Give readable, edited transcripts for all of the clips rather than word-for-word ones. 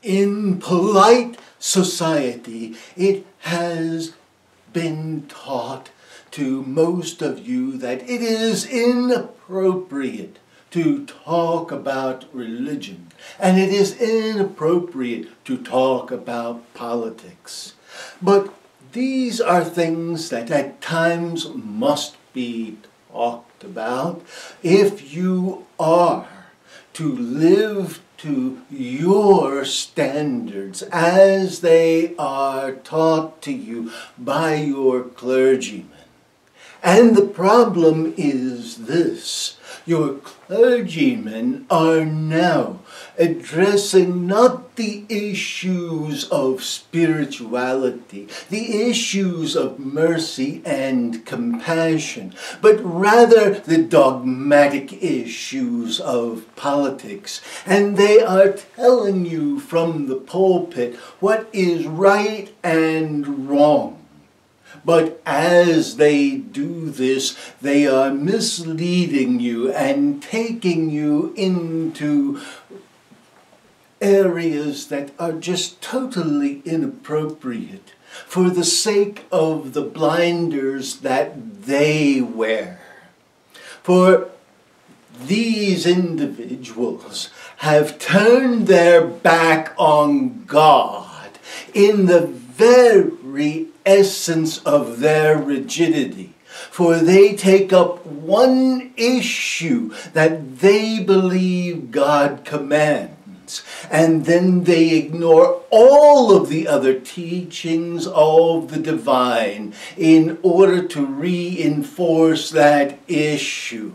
in polite society, it has been taught to most of you that it is inappropriate to talk about religion, and it is inappropriate to talk about politics. But these are things that at times must be talked about if you are to live to your standards as they are taught to you by your clergymen. And the problem is this: your clergymen are now addressing not the issues of spirituality, the issues of mercy and compassion, but rather the dogmatic issues of politics. And they are telling you from the pulpit what is right and wrong. But as they do this, they are misleading you and taking you into areas that are just totally inappropriate for the sake of the blinders that they wear. For these individuals have turned their back on God in the very essence of their rigidity. For they take up one issue that they believe God commands, and then they ignore all of the other teachings of the divine in order to reinforce that issue.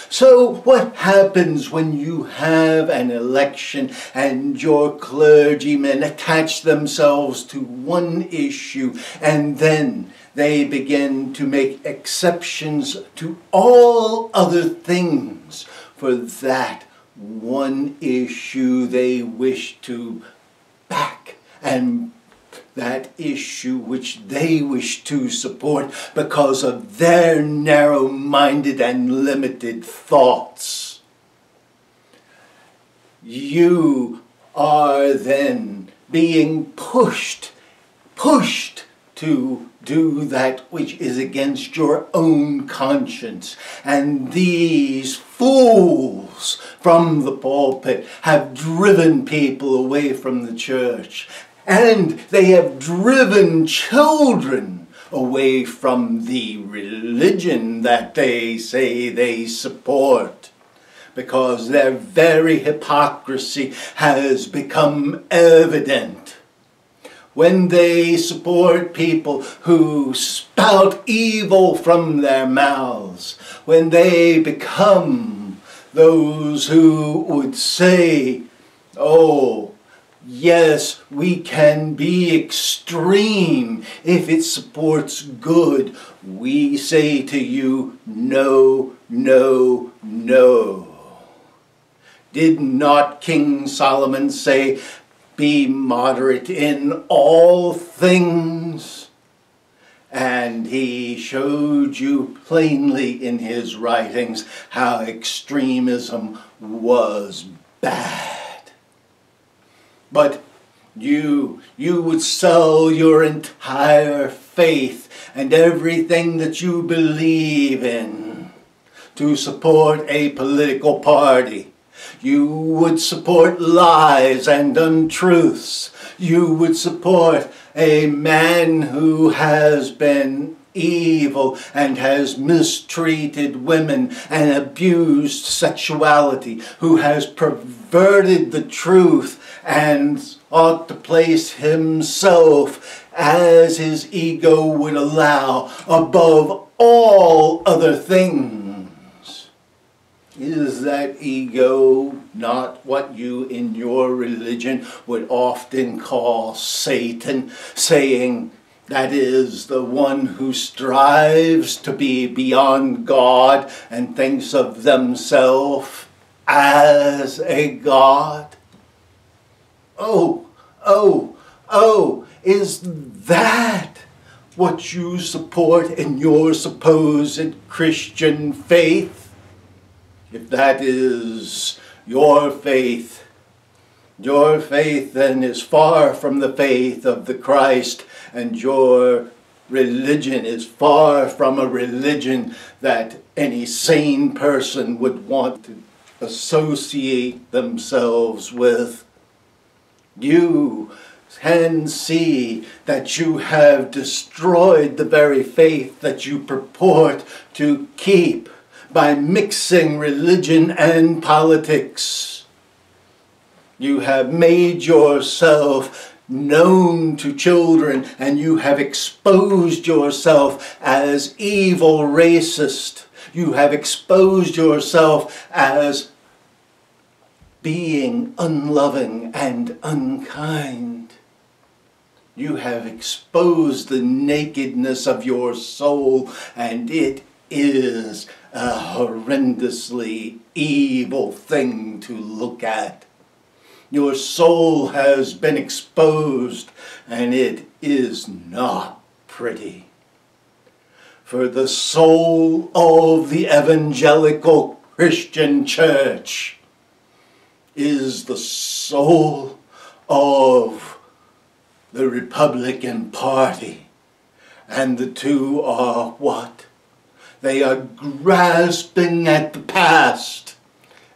So what happens when you have an election and your clergymen attach themselves to one issue and then they begin to make exceptions to all other things for that one issue they wish to back, and that issue which they wish to support because of their narrow-minded and limited thoughts? You are then being pushed to do that which is against your own conscience. And these fools from the pulpit have driven people away from the church. And they have driven children away from the religion that they say they support, because their very hypocrisy has become evident. When they support people who spout evil from their mouths, when they become those who would say, oh, yes, we can be extreme if it supports good, we say to you, no, no, no. Did not King Solomon say, be moderate in all things? And he showed you plainly in his writings how extremism was bad. But you would sell your entire faith and everything that you believe in to support a political party. You would support lies and untruths. You would support a man who has been evil and has mistreated women and abused sexuality, who has perverted the truth and ought to place himself, as his ego would allow, above all other things. Is that ego not what you in your religion would often call Satan, saying that is the one who strives to be beyond God and thinks of themselves as a God? Oh, is that what you support in your supposed Christian faith? If that is your faith, Your faith then is far from the faith of the Christ, and your religion is far from a religion that any sane person would want to associate themselves with. You can see that you have destroyed the very faith that you purport to keep by mixing religion and politics. You have made yourself known to children, and you have exposed yourself as evil racist. You have exposed yourself as being unloving and unkind. You have exposed the nakedness of your soul, and it is a horrendously evil thing to look at. Your soul has been exposed, and it is not pretty. For the soul of the evangelical Christian church is the soul of the Republican Party. And the two are what? They are grasping at the past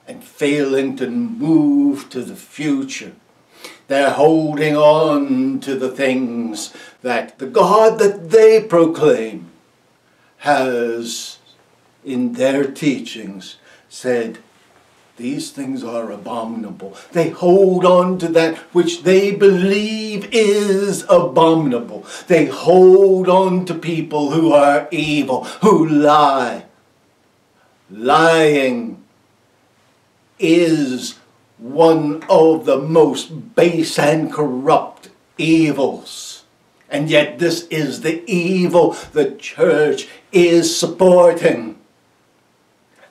and failing to move to the future. They're holding on to the things that the God that they proclaim has, in their teachings, said, these things are abominable. They hold on to that which they believe is abominable. They hold on to people who are evil, who lie. Lying is one of the most base and corrupt evils. And yet this is the evil the church is supporting.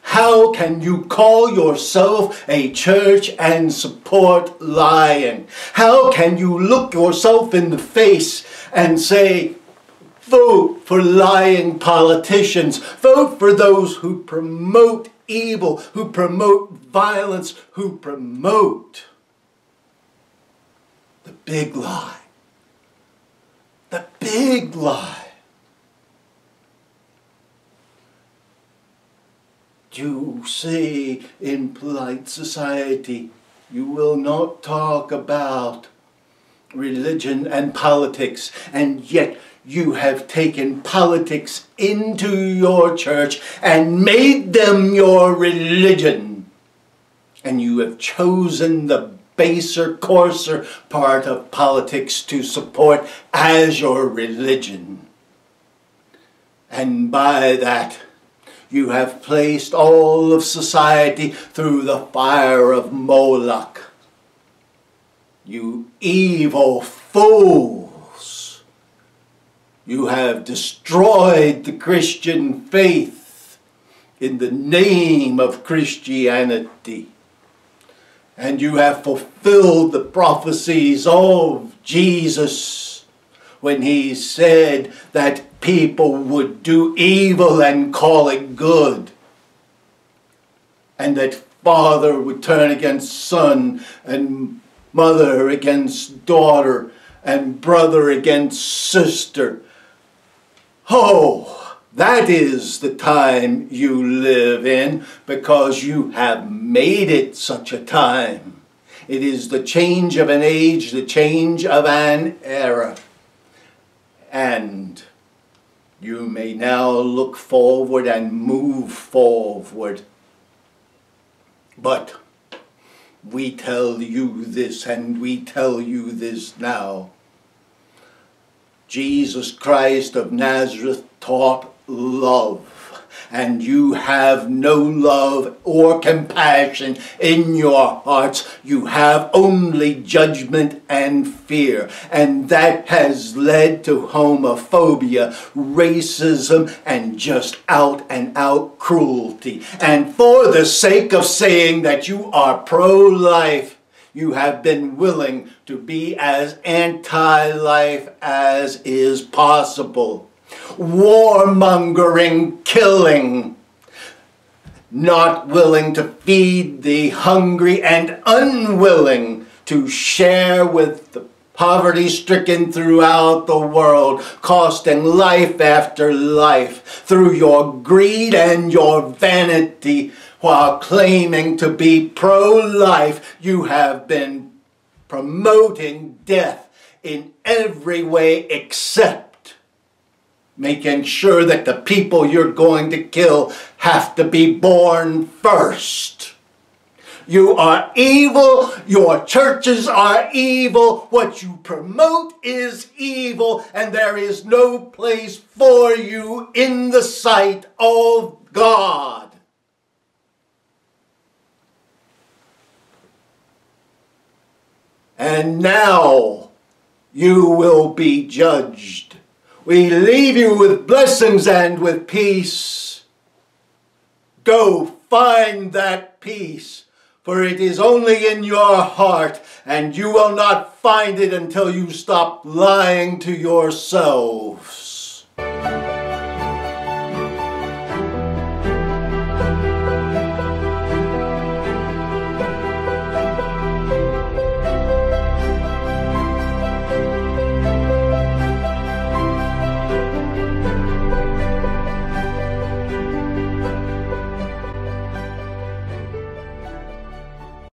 How can you call yourself a church and support lying? How can you look yourself in the face and say, vote for lying politicians, vote for those who promote evil, who promote violence, who promote the big lie? The big lie. You say in polite society, you will not talk about religion and politics, and yet you have taken politics into your church and made them your religion. And you have chosen the baser, coarser part of politics to support as your religion. And by that, you have placed all of society through the fire of Moloch. You evil fools! You have destroyed the Christian faith in the name of Christianity. And you have fulfilled the prophecies of Jesus when he said that people would do evil and call it good, and that father would turn against son, and mother against daughter, and brother against sister. Oh, that is the time you live in, because you have made it such a time. It is the change of an age, the change of an era. And you may now look forward and move forward. But we tell you this, and we tell you this now. Jesus Christ of Nazareth taught love, and you have no love or compassion in your hearts. You have only judgment and fear, and that has led to homophobia, racism, and just out and out cruelty. And for the sake of saying that you are pro-life, you have been willing to be as anti-life as is possible. Warmongering, killing, not willing to feed the hungry, and unwilling to to share with the poverty-stricken throughout the world, costing life after life through your greed and your vanity. While claiming to be pro-life, you have been promoting death in every way except making sure that the people you're going to kill have to be born first. You are evil. Your churches are evil. What you promote is evil, and there is no place for you in the sight of God. And now you will be judged. We leave you with blessings and with peace. Go find that peace, for it is only in your heart, and you will not find it until you stop lying to yourselves.